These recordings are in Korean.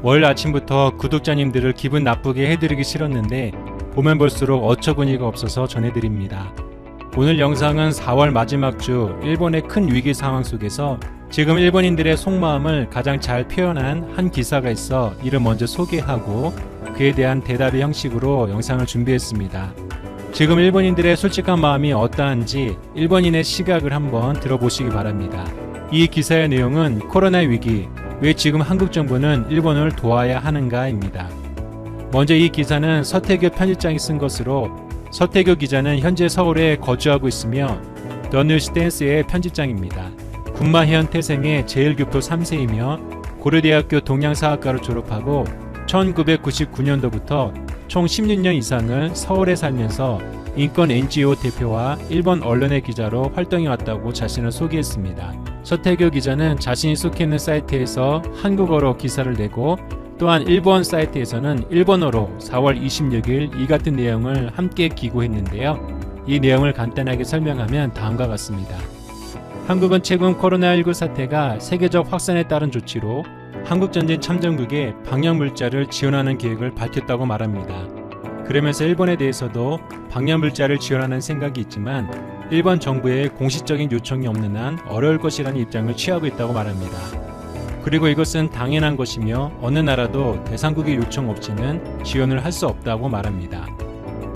월 아침부터 구독자님들을 기분 나쁘게 해드리기 싫었는데 보면 볼수록 어처구니가 없어서 전해드립니다. 오늘 영상은 4월 마지막 주 일본의 큰 위기 상황 속에서 지금 일본인들의 속마음을 가장 잘 표현한 한 기사가 있어 이를 먼저 소개하고 그에 대한 대답의 형식으로 영상을 준비했습니다. 지금 일본인들의 솔직한 마음이 어떠한지 일본인의 시각을 한번 들어보시기 바랍니다. 이 기사의 내용은 코로나 위기, 왜 지금 한국 정부는 일본을 도와야 하는가입니다. 먼저 이 기사는 서태교 편집장이 쓴 것으로 서태교 기자는 현재 서울에 거주하고 있으며 더 뉴스댄스의 편집장입니다. 군마현 태생의 제1교포 3세이며 고려대학교 동양사학과를 졸업하고 1999년도부터 총 16년 이상을 서울에 살면서 인권 NGO 대표와 일본 언론의 기자로 활동해왔다고 자신을 소개했습니다. 서태교 기자는 자신이 속해 있는 사이트에서 한국어로 기사를 내고 또한 일본 사이트에서는 일본어로 4월 26일 이 같은 내용을 함께 기고했는데요. 이 내용을 간단하게 설명하면 다음과 같습니다. 한국은 최근 코로나19 사태가 세계적 확산에 따른 조치로 한국전쟁 참전국에 방역물자를 지원하는 계획을 밝혔다고 말합니다. 그러면서 일본에 대해서도 방역물자를 지원하는 생각이 있지만 일본 정부의 공식적인 요청이 없는 한 어려울 것이라는 입장을 취하고 있다고 말합니다. 그리고 이것은 당연한 것이며 어느 나라도 대상국의 요청 없이는 지원을 할 수 없다고 말합니다.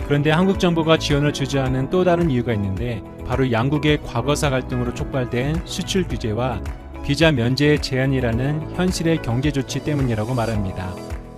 그런데 한국 정부가 지원을 주저하는 또 다른 이유가 있는데 바로 양국의 과거사 갈등으로 촉발된 수출 규제와 비자 면제 제한이라는 현실의 경제 조치 때문이라고 말합니다.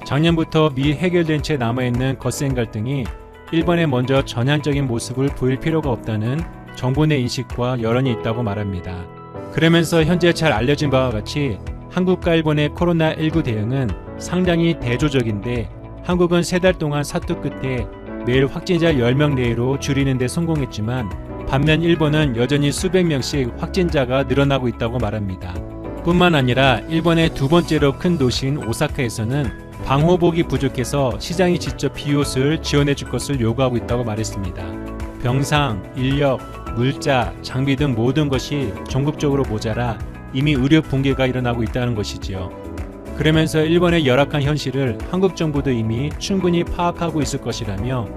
작년부터 미 해결된 채 남아있는 거센 갈등이 일본에 먼저 전향적인 모습을 보일 필요가 없다는 정부 내 인식과 여론이 있다고 말합니다. 그러면서 현재 잘 알려진 바와 같이 한국과 일본의 코로나19 대응은 상당히 대조적인데 한국은 3달 동안 사투 끝에 매일 확진자 10명 내외로 줄이는 데 성공했지만 반면 일본은 여전히 수백 명씩 확진자가 늘어나고 있다고 말합니다. 뿐만 아니라 일본의 두 번째로 큰 도시인 오사카에서는 방호복이 부족해서 시장이 직접 비옷을 지원해 줄 것을 요구하고 있다고 말했습니다. 병상, 인력, 물자, 장비 등 모든 것이 전국적으로 모자라 이미 의료 붕괴가 일어나고 있다는 것이지요. 그러면서 일본의 열악한 현실을 한국 정부도 이미 충분히 파악하고 있을 것이라며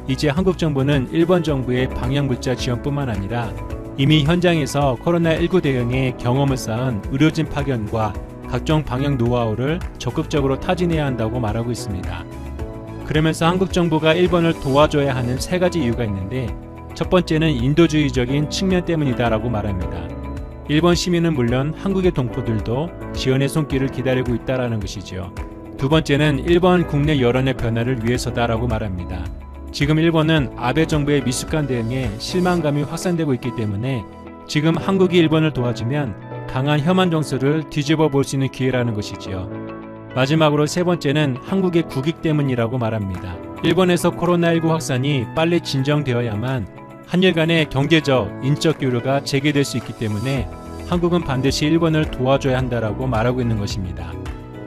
이제 한국 정부는 일본 정부의 방역물자 지원뿐만 아니라 이미 현장에서 코로나19 대응에 경험을 쌓은 의료진 파견과 각종 방역 노하우를 적극적으로 타진해야 한다고 말하고 있습니다. 그러면서 한국 정부가 일본을 도와줘야 하는 3가지 이유가 있는데 첫 번째는 인도주의적인 측면 때문이다라고 말합니다. 일본 시민은 물론 한국의 동포들도 지원의 손길을 기다리고 있다라는 것이죠. 두 번째는 일본 국내 여론의 변화를 위해서다라고 말합니다. 지금 일본은 아베 정부의 미숙한 대응에 실망감이 확산되고 있기 때문에 지금 한국이 일본을 도와주면 강한 혐한 정서를 뒤집어 볼 수 있는 기회라는 것이지요. 마지막으로 3번째는 한국의 국익 때문이라고 말합니다. 일본에서 코로나19 확산이 빨리 진정되어야만 한일 간의 경제적, 인적 교류가 재개될 수 있기 때문에 한국은 반드시 일본을 도와줘야 한다라고 말하고 있는 것입니다.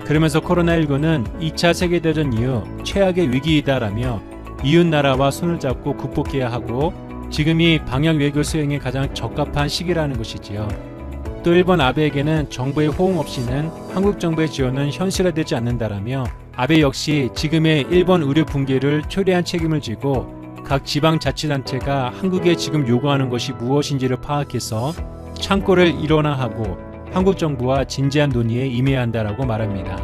그러면서 코로나19는 2차 세계대전 이후 최악의 위기이다라며 이웃나라와 손을 잡고 극복해야 하고 지금이 방역 외교 수행에 가장 적합한 시기라는 것이지요. 또 일본 아베에게는 정부의 호응 없이는 한국 정부의 지원은 현실화되지 않는다라며 아베 역시 지금의 일본 의료 붕괴를 초래한 책임을 지고 각 지방자치단체가 한국에 지금 요구하는 것이 무엇인지를 파악해서 창고를 일원화하고 한국 정부와 진지한 논의에 임해야 한다라고 말합니다.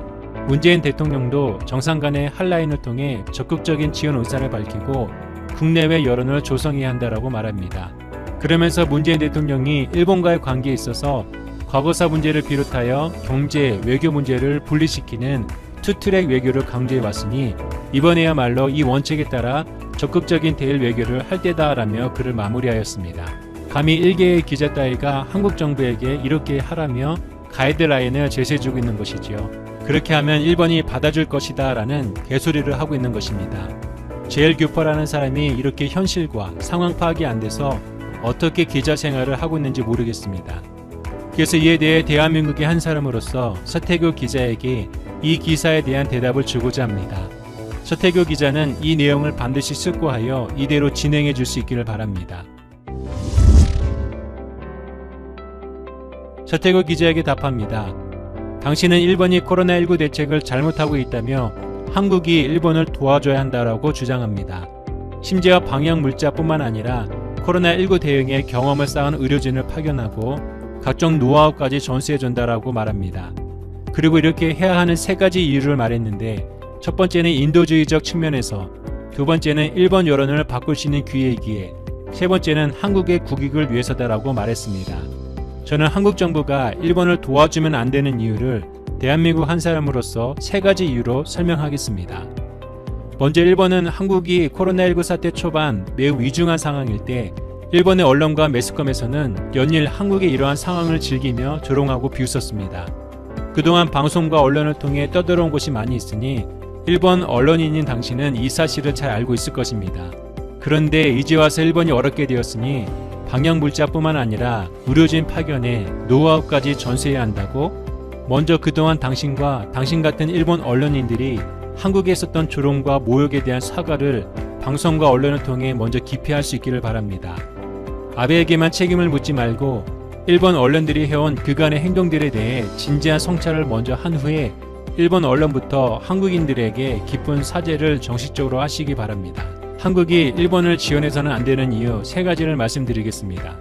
문재인 대통령도 정상 간의 핫라인을 통해 적극적인 지원 의사를 밝히고 국내외 여론을 조성해야 한다라고 말합니다. 그러면서 문재인 대통령이 일본과의 관계에 있어서 과거사 문제를 비롯하여 경제, 외교 문제를 분리시키는 투트랙 외교를 강조해 왔으니 이번에야말로 이 원칙에 따라 적극적인 대일 외교를 할 때다라며 글을 마무리하였습니다. 감히 일개의 기자 따위가 한국 정부에게 이렇게 하라며 가이드라인을 제시해주고 있는 것이지요. 그렇게 하면 일본이 받아줄 것이다 라는 개소리를 하고 있는 것입니다. 제1교포라는 사람이 이렇게 현실과 상황 파악이 안 돼서 어떻게 기자 생활을 하고 있는지 모르겠습니다. 그래서 이에 대해 대한민국의 한 사람으로서 서태교 기자에게 이 기사에 대한 대답을 주고자 합니다. 서태교 기자는 이 내용을 반드시 숙고하여 이대로 진행해 줄 수 있기를 바랍니다. 서태교 기자에게 답합니다. 당신은 일본이 코로나19 대책을 잘못하고 있다며 한국이 일본을 도와줘야 한다라고 주장합니다. 심지어 방역 물자뿐만 아니라 코로나19 대응에 경험을 쌓은 의료진을 파견하고 각종 노하우까지 전수해준다라고 말합니다. 그리고 이렇게 해야 하는 세 가지 이유를 말했는데, 첫 번째는 인도주의적 측면에서, 두 번째는 일본 여론을 바꿀 수 있는 기회이기에, 세 번째는 한국의 국익을 위해서다라고 말했습니다. 저는 한국 정부가 일본을 도와주면 안 되는 이유를 대한민국 한 사람으로서 세 가지 이유로 설명하겠습니다. 먼저 일본은 한국이 코로나19 사태 초반 매우 위중한 상황일 때 일본의 언론과 매스컴에서는 연일 한국의 이러한 상황을 즐기며 조롱하고 비웃었습니다. 그동안 방송과 언론을 통해 떠들어온 곳이 많이 있으니 일본 언론인인 당신은 이 사실을 잘 알고 있을 것입니다. 그런데 이제 와서 일본이 어렵게 되었으니 방역 물자뿐만 아니라 의료진 파견에 노하우까지 전수해야 한다고? 먼저 그동안 당신과 당신 같은 일본 언론인들이 한국에 있었던 조롱과 모욕에 대한 사과를 방송과 언론을 통해 먼저 기피할 수 있기를 바랍니다. 아베에게만 책임을 묻지 말고 일본 언론들이 해온 그간의 행동들에 대해 진지한 성찰을 먼저 한 후에 일본 언론부터 한국인들에게 깊은 사죄를 정식적으로 하시기 바랍니다. 한국이 일본을 지원해서는 안 되는 이유 세 가지를 말씀드리겠습니다.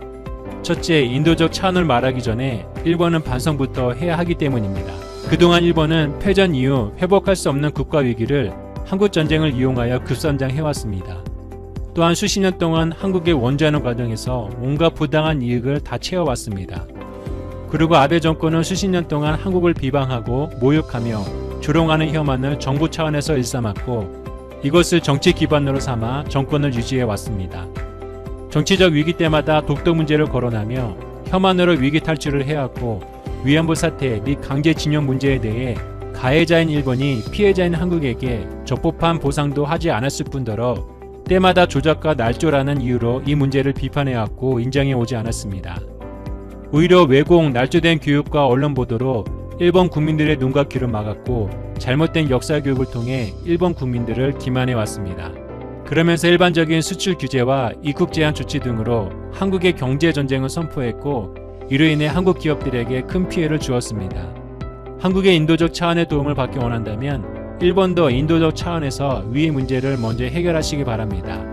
첫째, 인도적 차원을 말하기 전에 일본은 반성부터 해야 하기 때문입니다. 그동안 일본은 패전 이후 회복할 수 없는 국가 위기를 한국전쟁을 이용하여 급선장해왔습니다. 또한 수십 년 동안 한국의 원조하는 과정에서 온갖 부당한 이익을 다 채워왔습니다. 그리고 아베 정권은 수십 년 동안 한국을 비방하고 모욕하며 조롱하는 혐한을 정부 차원에서 일삼았고 이것을 정치 기반으로 삼아 정권을 유지해왔습니다. 정치적 위기 때마다 독도 문제를 거론하며 혐한으로 위기 탈출을 해왔고 위안부 사태 및 강제징용 문제에 대해 가해자인 일본이 피해자인 한국에게 적법한 보상도 하지 않았을 뿐더러 때마다 조작과 날조라는 이유로 이 문제를 비판해왔고 인정해오지 않았습니다. 오히려 왜곡, 날조된 교육과 언론 보도로 일본 국민들의 눈과 귀를 막았고 잘못된 역사 교육을 통해 일본 국민들을 기만해왔습니다. 그러면서 일반적인 수출 규제와 입국 제한 조치 등으로 한국의 경제 전쟁을 선포했고 이로 인해 한국 기업들에게 큰 피해를 주었습니다. 한국의 인도적 차원의 도움을 받기 원한다면 일본도 인도적 차원에서 위의 문제를 먼저 해결하시기 바랍니다.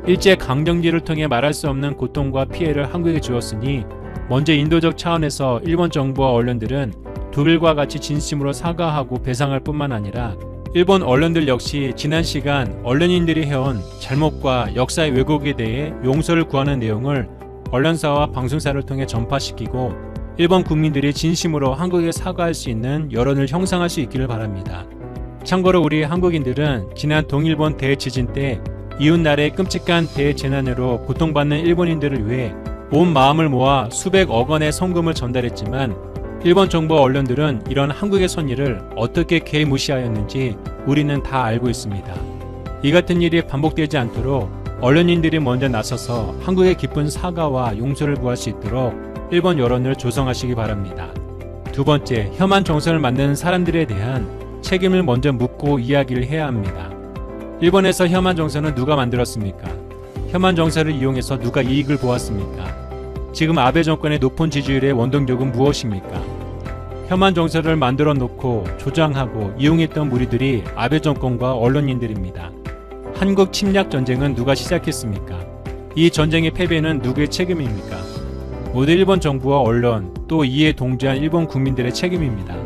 일제 강점기를 통해 말할 수 없는 고통과 피해를 한국에 주었으니 먼저 인도적 차원에서 일본 정부와 언론들은 독일과 같이 진심으로 사과하고 배상할 뿐만 아니라 일본 언론들 역시 지난 시간 언론인들이 해온 잘못과 역사의 왜곡에 대해 용서를 구하는 내용을 언론사와 방송사를 통해 전파시키고 일본 국민들이 진심으로 한국에 사과할 수 있는 여론을 형성할 수 있기를 바랍니다. 참고로 우리 한국인들은 지난 동일본 대지진 때 이웃나라의 끔찍한 대재난으로 고통받는 일본인들을 위해 온 마음을 모아 수백억 원의 성금을 전달했지만 일본 정부와 언론들은 이런 한국의 선의를 어떻게 개무시하였는지 우리는 다 알고 있습니다. 이 같은 일이 반복되지 않도록 언론인들이 먼저 나서서 한국의 깊은 사과와 용서를 구할 수 있도록 일본 여론을 조성하시기 바랍니다. 두 번째, 혐한 정서를 만드는 사람들에 대한 책임을 먼저 묻고 이야기를 해야 합니다. 일본에서 혐한 정서는 누가 만들었습니까? 혐한 정서를 이용해서 누가 이익을 보았습니까? 지금 아베 정권의 높은 지지율의 원동력은 무엇입니까? 혐한 정서를 만들어 놓고 조장하고 이용했던 무리들이 아베 정권과 언론인들입니다. 한국 침략 전쟁은 누가 시작했습니까? 이 전쟁의 패배는 누구의 책임입니까? 모두 일본 정부와 언론, 또 이에 동조한 일본 국민들의 책임입니다.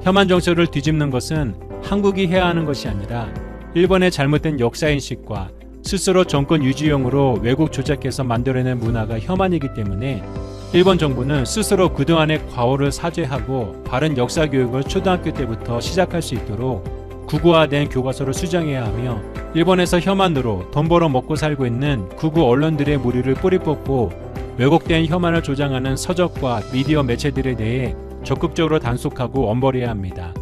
혐한 정서를 뒤집는 것은 한국이 해야 하는 것이 아니라 일본의 잘못된 역사인식과 스스로 정권 유지용으로 왜곡 조작해서 만들어낸 문화가 혐한이기 때문에 일본 정부는 스스로 그동안의 과오를 사죄하고 바른 역사 교육을 초등학교 때부터 시작할 수 있도록 국어화된 교과서를 수정해야 하며 일본에서 혐한으로 돈 벌어 먹고 살고 있는 극우 언론들의 무리를 뿌리 뽑고 왜곡된 혐한을 조장하는 서적과 미디어 매체들에 대해 적극적으로 단속하고 엄벌해야 합니다.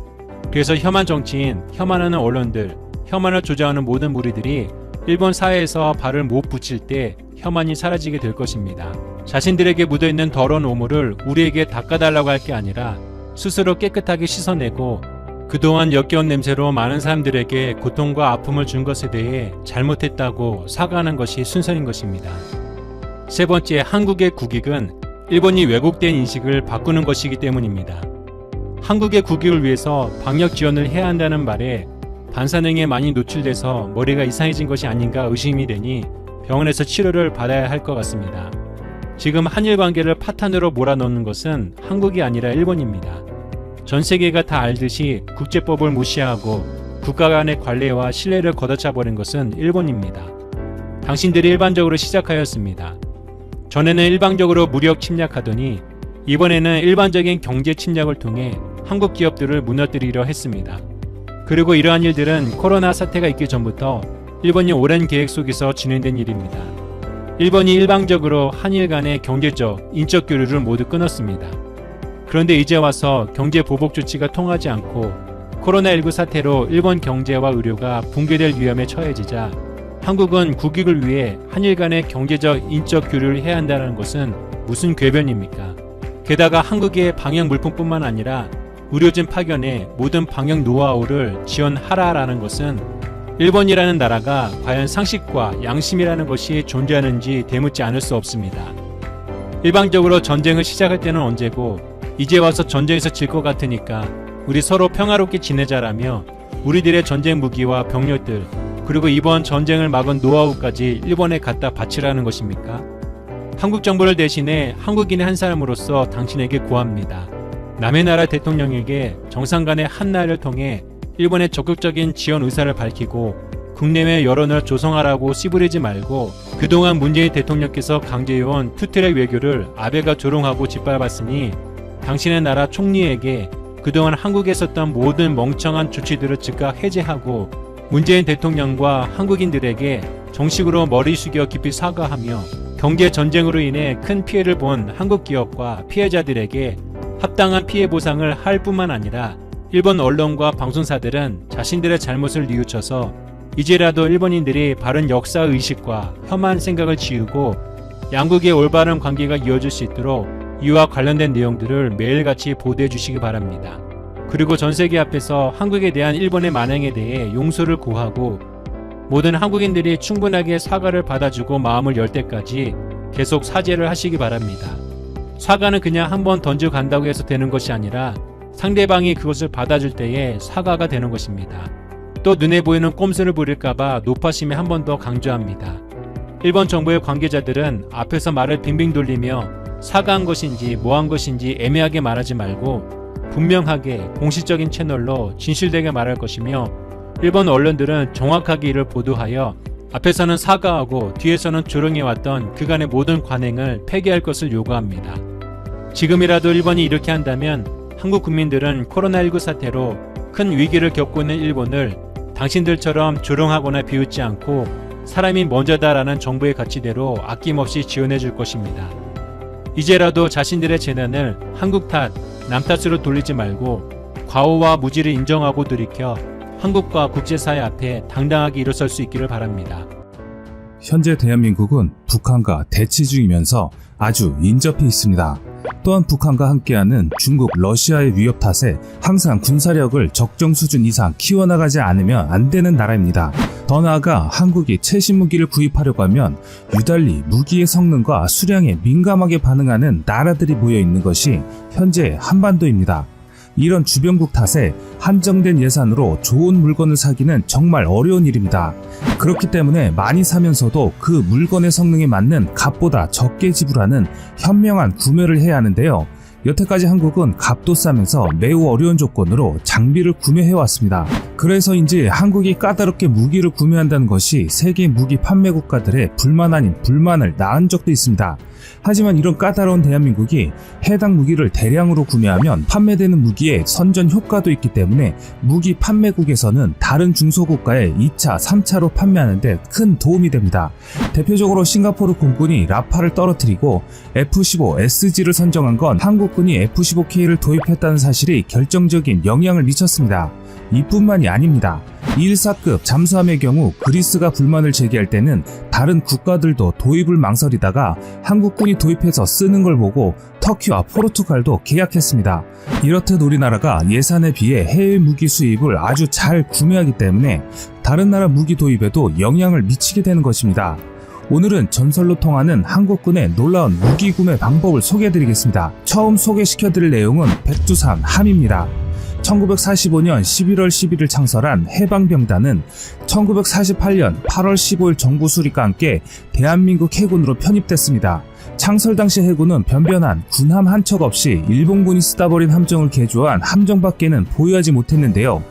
그래서 혐한 정치인, 혐한하는 언론들, 혐한을 조장하는 모든 무리들이 일본 사회에서 발을 못 붙일 때 혐한이 사라지게 될 것입니다. 자신들에게 묻어있는 더러운 오물을 우리에게 닦아달라고 할 게 아니라 스스로 깨끗하게 씻어내고 그동안 역겨운 냄새로 많은 사람들에게 고통과 아픔을 준 것에 대해 잘못했다고 사과하는 것이 순서인 것입니다. 세 번째, 한국의 국익은 일본이 왜곡된 인식을 바꾸는 것이기 때문입니다. 한국의 국익을 위해서 방역 지원을 해야 한다는 말에 반사능에 많이 노출돼서 머리가 이상해진 것이 아닌가 의심이 되니 병원에서 치료를 받아야 할 것 같습니다. 지금 한일 관계를 파탄으로 몰아넣는 것은 한국이 아니라 일본입니다. 전 세계가 다 알듯이 국제법을 무시하고 국가 간의 관례와 신뢰를 걷어차버린 것은 일본입니다. 당신들이 일반적으로 시작하였습니다. 전에는 일방적으로 무력 침략하더니 이번에는 일반적인 경제 침략을 통해 한국 기업들을 무너뜨리려 했습니다. 그리고 이러한 일들은 코로나 사태가 있기 전부터 일본이 오랜 계획 속에서 진행된 일입니다. 일본이 일방적으로 한일 간의 경제적, 인적 교류를 모두 끊었습니다. 그런데 이제 와서 경제 보복 조치가 통하지 않고 코로나19 사태로 일본 경제와 의료가 붕괴될 위험에 처해지자 한국은 국익을 위해 한일 간의 경제적, 인적 교류를 해야 한다는 것은 무슨 궤변입니까? 게다가 한국의 방역 물품뿐만 아니라 의료진 파견에 모든 방역 노하우를 지원하라라는 것은 일본이라는 나라가 과연 상식과 양심이라는 것이 존재하는지 되묻지 않을 수 없습니다. 일방적으로 전쟁을 시작할 때는 언제고 이제 와서 전쟁에서 질 것 같으니까 우리 서로 평화롭게 지내자라며 우리들의 전쟁 무기와 병력들 그리고 이번 전쟁을 막은 노하우까지 일본에 갖다 바치라는 것입니까? 한국 정부를 대신해 한국인의 한 사람으로서 당신에게 구합니다. 남의 나라 대통령에게 정상 간의 한나라를 통해 일본의 적극적인 지원 의사를 밝히고 국내외 여론을 조성하라고 씨부리지 말고 그동안 문재인 대통령께서 강제해온 투트랙 외교를 아베가 조롱하고 짓밟았으니 당신의 나라 총리에게 그동안 한국에 썼던 모든 멍청한 조치들을 즉각 해제하고 문재인 대통령과 한국인들에게 정식으로 머리 숙여 깊이 사과하며 경제 전쟁으로 인해 큰 피해를 본 한국 기업과 피해자들에게 합당한 피해 보상을 할 뿐만 아니라 일본 언론과 방송사들은 자신들의 잘못을 뉘우쳐서 이제라도 일본인들이 바른 역사 의식과 혐한 생각을 지우고 양국의 올바른 관계가 이어질 수 있도록 이와 관련된 내용들을 매일같이 보도해 주시기 바랍니다. 그리고 전 세계 앞에서 한국에 대한 일본의 만행에 대해 용서를 구하고 모든 한국인들이 충분하게 사과를 받아주고 마음을 열 때까지 계속 사죄를 하시기 바랍니다. 사과는 그냥 한번 던지고 간다고 해서 되는 것이 아니라 상대방이 그것을 받아줄 때에 사과가 되는 것입니다. 또 눈에 보이는 꼼수를 부릴까봐 노파심에 한 번 더 강조합니다. 일본 정부의 관계자들은 앞에서 말을 빙빙 돌리며 사과한 것인지 뭐한 것인지 애매하게 말하지 말고 분명하게 공식적인 채널로 진실되게 말할 것이며 일본 언론들은 정확하게 이를 보도하여 앞에서는 사과하고 뒤에서는 조롱해왔던 그간의 모든 관행을 폐기할 것을 요구합니다. 지금이라도 일본이 이렇게 한다면 한국 국민들은 코로나19 사태로 큰 위기를 겪고 있는 일본을 당신들처럼 조롱하거나 비웃지 않고 사람이 먼저다라는 정부의 가치대로 아낌없이 지원해 줄 것입니다. 이제라도 자신들의 재난을 한국 탓, 남 탓으로 돌리지 말고 과오와 무지를 인정하고 돌이켜 한국과 국제사회 앞에 당당하게 일어설 수 있기를 바랍니다. 현재 대한민국은 북한과 대치 중이면서 아주 인접해 있습니다. 또한 북한과 함께하는 중국, 러시아의 위협 탓에 항상 군사력을 적정 수준 이상 키워나가지 않으면 안 되는 나라입니다. 더 나아가 한국이 최신 무기를 구입하려고 하면 유달리 무기의 성능과 수량에 민감하게 반응하는 나라들이 모여 있는 것이 현재 한반도입니다. 이런 주변국 탓에 한정된 예산으로 좋은 물건을 사기는 정말 어려운 일입니다. 그렇기 때문에 많이 사면서도 그 물건의 성능에 맞는 값보다 적게 지불하는 현명한 구매를 해야 하는데요. 여태까지 한국은 값도 싸면서 매우 어려운 조건으로 장비를 구매해왔습니다. 그래서인지 한국이 까다롭게 무기를 구매한다는 것이 세계 무기 판매 국가들의 불만 아닌 불만을 낳은 적도 있습니다. 하지만 이런 까다로운 대한민국이 해당 무기를 대량으로 구매하면 판매되는 무기에 선전 효과도 있기 때문에 무기 판매국에서는 다른 중소국가에 2차, 3차로 판매하는 데 큰 도움이 됩니다. 대표적으로 싱가포르 공군이 라파를 떨어뜨리고 F-15SG를 선정한 건 한국군이 F-15K를 도입했다는 사실이 결정적인 영향을 미쳤습니다. 이뿐만이 아닙니다. 214급 잠수함의 경우 그리스가 불만을 제기할 때는 다른 국가들도 도입을 망설이다가 한국군이 도입해서 쓰는 걸 보고 터키와 포르투갈도 계약했습니다. 이렇듯 우리나라가 예산에 비해 해외 무기 수입을 아주 잘 구매하기 때문에 다른 나라 무기 도입에도 영향을 미치게 되는 것입니다. 오늘은 전설로 통하는 한국군의 놀라운 무기 구매 방법을 소개해드리겠습니다. 처음 소개시켜드릴 내용은 백두산 함입니다. 1945년 11월 11일 창설한 해방병단은 1948년 8월 15일 정부 수립과 함께 대한민국 해군으로 편입됐습니다. 창설 당시 해군은 변변한 군함 한 척 없이 일본군이 쓰다 버린 함정을 개조한 함정밖에는 보유하지 못했는데요.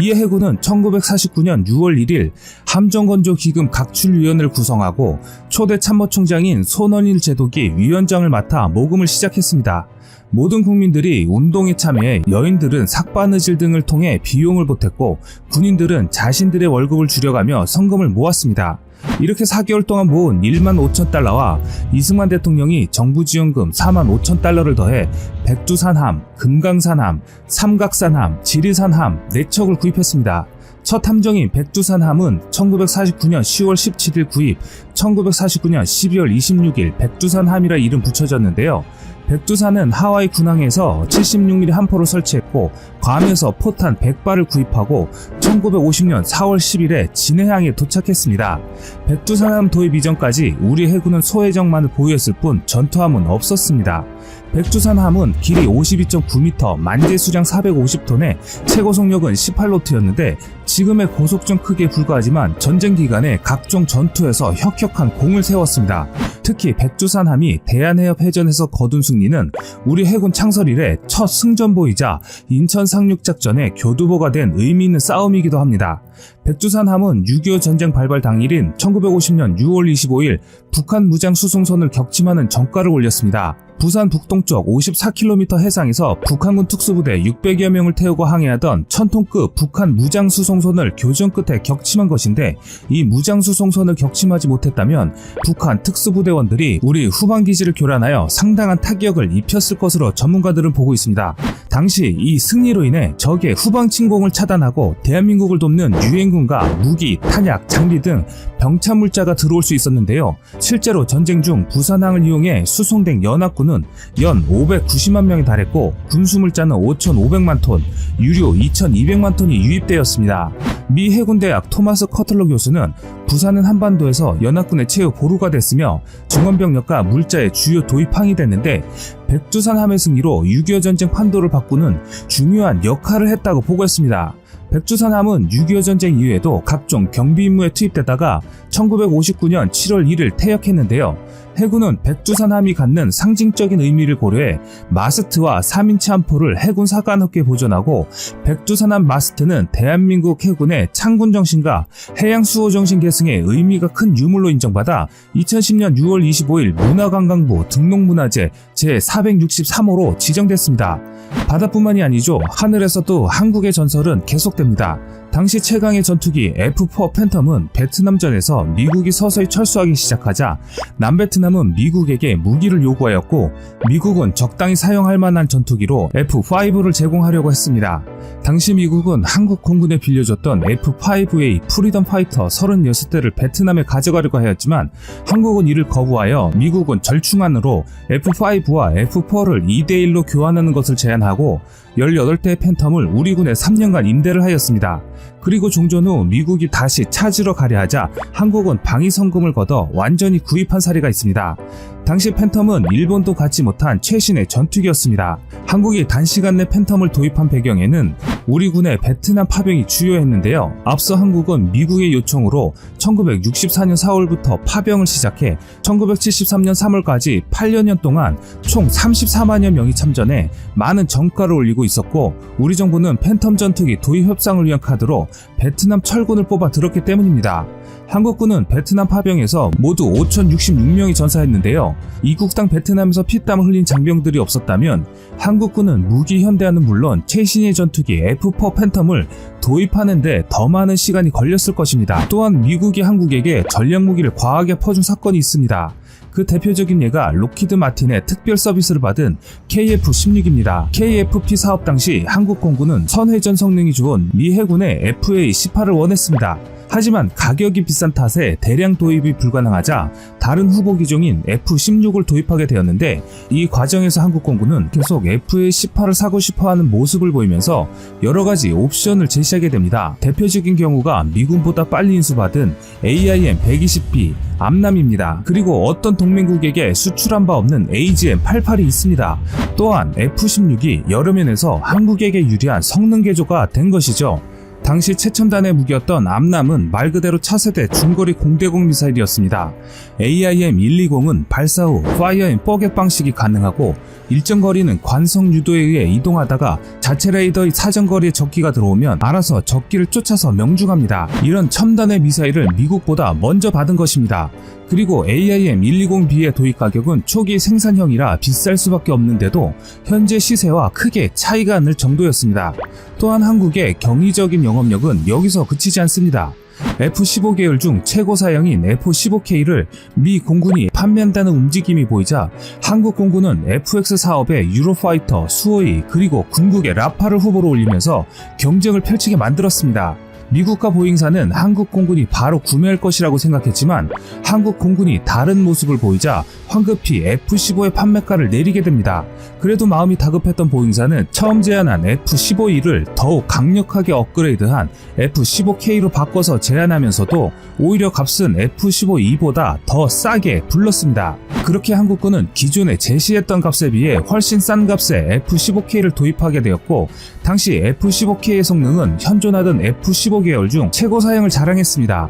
이에 해군은 1949년 6월 1일 함정건조기금 각출위원회를 구성하고 초대 참모총장인 손원일 제독이 위원장을 맡아 모금을 시작했습니다. 모든 국민들이 운동에 참여해 여인들은 삭바느질 등을 통해 비용을 보탰고 군인들은 자신들의 월급을 줄여가며 성금을 모았습니다. 이렇게 4개월 동안 모은 1만 5천 달러와 이승만 대통령이 정부 지원금 4만 5천 달러를 더해 백두산함, 금강산함, 삼각산함, 지리산함 4척을 구입했습니다. 첫 함정인 백두산함은 1949년 10월 17일 구입, 1949년 12월 26일 백두산함이라 이름 붙여졌는데요. 백두산은 하와이 군항에서 76mm 함포를 설치했고 괌에서 포탄 100발을 구입하고 1950년 4월 10일에 진해항에 도착했습니다. 백두산함 도입 이전까지 우리 해군은 소해정만을 보유했을 뿐 전투함은 없었습니다. 백두산함은 길이 52.9m, 만재 수량 450톤에 최고 속력은 18노트였는데 지금의 고속정 크기에 불과하지만 전쟁 기간에 각종 전투에서 혁혁한 공을 세웠습니다. 특히 백두산함이 대한해협해전에서 거둔 승리는 우리 해군 창설 이래 첫 승전보이자 인천 상륙작전의 교두보가 된 의미 있는 싸움이기도 합니다. 백두산함은 6.25 전쟁 발발 당일인 1950년 6월 25일 북한 무장수송선을 격침하는 전가를 올렸습니다. 부산 북동쪽 54km 해상에서 북한군 특수부대 600여 명을 태우고 항해하던 1000톤급 북한 무장수송선을 교전 끝에 격침한 것인데 이 무장수송선을 격침하지 못했다면 북한 특수부대원들이 우리 후방기지를 교란하여 상당한 타격을 입혔을 것으로 전문가들은 보고 있습니다. 당시 이 승리로 인해 적의 후방 침공을 차단하고 대한민국을 돕는 유엔군과 무기, 탄약, 장비 등 병참물자가 들어올 수 있었는데요. 실제로 전쟁 중 부산항을 이용해 수송된 연합군은 연 590만 명에 달했고 군수물자는 5,500만 톤, 유료 2,200만 톤이 유입되었습니다. 미 해군대학 토마스 커틀러 교수는 부산은 한반도에서 연합군의 최후 보루가 됐으며 증원병력과 물자의 주요 도입항이 됐는데 백두산함의 승리로 6.25 전쟁 판도를 바꾸는 중요한 역할을 했다고 보고했습니다. 백두산함은 6.25 전쟁 이후에도 각종 경비 임무에 투입되다가 1959년 7월 1일 퇴역했는데요. 해군은 백두산함이 갖는 상징적인 의미를 고려해 마스트와 3인치 함포를 해군 사관학교에 보존하고 백두산함 마스트는 대한민국 해군의 창군 정신과 해양 수호 정신 계승의 의미가 큰 유물로 인정받아 2010년 6월 25일 문화관광부 등록문화재 제463호로 지정됐습니다. 바다뿐만이 아니죠. 하늘에서도 한국의 전설은 계속됩니다. 당시 최강의 전투기 F-4 팬텀은 베트남전에서 미국이 서서히 철수하기 시작하자 남베트남은 미국에게 무기를 요구하였고 미국은 적당히 사용할 만한 전투기로 F-5를 제공하려고 했습니다. 당시 미국은 한국 공군에 빌려줬던 F-5A 프리덤 파이터 36대를 베트남에 가져가려고 하였지만 한국은 이를 거부하여 미국은 절충안으로 F-5와 F-4를 2대1로 교환하는 것을 제안하고 18대의 팬텀을 우리 군에 3년간 임대를 하였습니다. 그리고 종전 후 미국이 다시 찾으러 가려 하자 한국은 방위성금을 걷어 완전히 구입한 사례가 있습니다. 당시 팬텀은 일본도 갖지 못한 최신의 전투기였습니다. 한국이 단시간 내 팬텀을 도입한 배경에는 우리 군의 베트남 파병이 주요했는데요. 앞서 한국은 미국의 요청으로 1964년 4월부터 파병을 시작해 1973년 3월까지 8여년 동안 총 34만여 명이 참전해 많은 정가를 올리고 있었고 우리 정부는 팬텀 전투기 도입 협상을 위한 카드로 베트남 철군을 뽑아 들었기 때문입니다. 한국군은 베트남 파병에서 모두 5,066명이 전사했는데요. 이국당 베트남에서 피땀을 흘린 장병들이 없었다면 한국군은 무기 현대화는 물론 최신의 전투기 F-4 팬텀을 도입하는데 더 많은 시간이 걸렸을 것입니다. 또한 미국이 한국에게 전략무기를 과하게 퍼준 사건이 있습니다. 그 대표적인 예가 록히드 마틴의 특별 서비스를 받은 KF-16입니다. KFP 사업 당시 한국 공군은 선회전 성능이 좋은 미 해군의 FA-18을 원했습니다. 하지만 가격이 비싼 탓에 대량 도입이 불가능하자 다른 후보 기종인 F-16을 도입하게 되었는데, 이 과정에서 한국 공군은 계속 FA-18을 사고 싶어하는 모습을 보이면서 여러가지 옵션을 제시하게 됩니다. 대표적인 경우가 미군보다 빨리 인수받은 AIM-120B 암남입니다. 그리고 어떤 동맹국에게 수출한 바 없는 AGM-88이 있습니다. 또한 F-16이 여러 면에서 한국에게 유리한 성능 개조가 된 것이죠. 당시 최첨단의 무기였던 암남은 말 그대로 차세대 중거리 공대공 미사일이었습니다. AIM-120은 발사 후 파이어 앤 포겟 방식이 가능하고, 일정 거리는 관성 유도에 의해 이동하다가 자체 레이더의 사정거리에 적기가 들어오면 알아서 적기를 쫓아서 명중합니다. 이런 첨단의 미사일을 미국보다 먼저 받은 것입니다. 그리고 AIM-120B의 도입 가격은 초기 생산형이라 비쌀 수밖에 없는데도 현재 시세와 크게 차이가 날 정도였습니다. 또한 한국의 경이적인 영업력은 여기서 그치지 않습니다. F-15 계열 중 최고 사양인 F-15K를 미 공군이 판매한다는 움직임이 보이자 한국 공군은 FX 사업에 유로파이터, 수호이, 그리고 궁극의 라파를 후보로 올리면서 경쟁을 펼치게 만들었습니다. 미국과 보잉사는 한국 공군이 바로 구매할 것이라고 생각했지만 한국 공군이 다른 모습을 보이자 황급히 F-15의 판매가를 내리게 됩니다. 그래도 마음이 다급했던 보잉사는 처음 제안한 F-15E를 더욱 강력하게 업그레이드한 F-15K로 바꿔서 제안하면서도 오히려 값은 F-15E보다 더 싸게 불렀습니다. 그렇게 한국군은 기존에 제시했던 값에 비해 훨씬 싼 값에 F-15K를 도입하게 되었고, 당시 F-15K의 성능은 현존하던 F-15 계열 중 최고 사양을 자랑했습니다.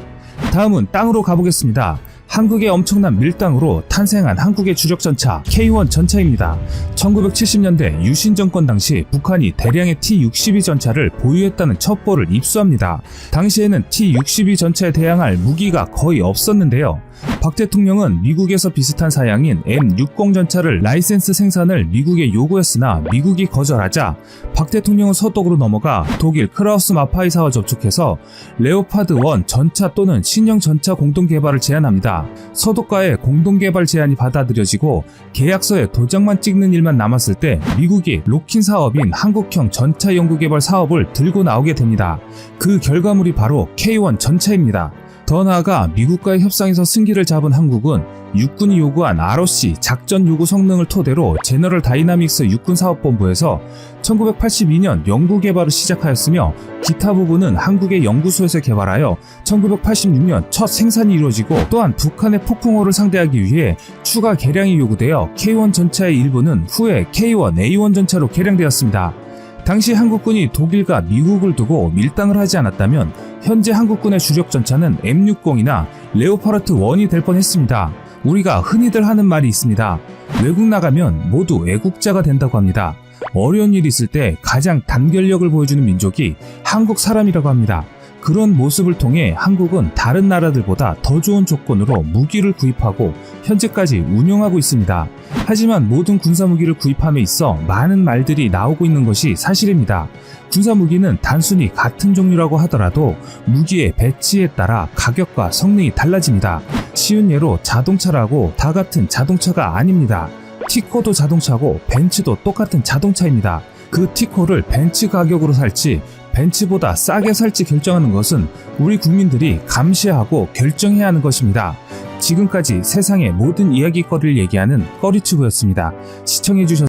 다음은 땅으로 가보겠습니다. 한국의 엄청난 밀당으로 탄생한 한국의 주력 전차 K1 전차입니다. 1970년대 유신 정권 당시 북한이 대량의 T-62 전차를 보유했다는 첩보를 입수합니다. 당시에는 T-62 전차에 대항할 무기가 거의 없었는데요. 박 대통령은 미국에서 비슷한 사양인 M60 전차를 라이센스 생산을 미국에 요구했으나 미국이 거절하자 박 대통령은 서독으로 넘어가 독일 크라우스 마파이사와 접촉해서 레오파드1 전차 또는 신형 전차 공동 개발을 제안합니다. 서독과의 공동 개발 제안이 받아들여지고 계약서에 도장만 찍는 일만 남았을 때 미국이 로킨 사업인 한국형 전차 연구 개발 사업을 들고 나오게 됩니다. 그 결과물이 바로 K1 전차입니다. 더 나아가 미국과의 협상에서 승기를 잡은 한국은 육군이 요구한 ROC 작전 요구 성능을 토대로 제너럴 다이나믹스 육군사업본부에서 1982년 연구 개발을 시작하였으며, 기타 부분은 한국의 연구소에서 개발하여 1986년 첫 생산이 이루어지고, 또한 북한의 폭풍호를 상대하기 위해 추가 개량이 요구되어 K1 전차의 일부는 후에 K1A1 전차로 개량되었습니다. 당시 한국군이 독일과 미국을 두고 밀당을 하지 않았다면 현재 한국군의 주력 전차는 M60이나 레오파르트 1이 될 뻔했습니다. 우리가 흔히들 하는 말이 있습니다. 외국 나가면 모두 애국자가 된다고 합니다. 어려운 일이 있을 때 가장 단결력을 보여주는 민족이 한국 사람이라고 합니다. 그런 모습을 통해 한국은 다른 나라들보다 더 좋은 조건으로 무기를 구입하고 현재까지 운영하고 있습니다. 하지만 모든 군사무기를 구입함에 있어 많은 말들이 나오고 있는 것이 사실입니다. 군사무기는 단순히 같은 종류라고 하더라도 무기의 배치에 따라 가격과 성능이 달라집니다. 쉬운 예로 자동차라고 다 같은 자동차가 아닙니다. 티코도 자동차고 벤츠도 똑같은 자동차입니다. 그 티코를 벤츠 가격으로 살지 벤츠보다 싸게 살지 결정하는 것은 우리 국민들이 감시하고 결정해야 하는 것입니다. 지금까지 세상의 모든 이야기거리를 얘기하는 꺼리튜브였습니다. 시청해주셔서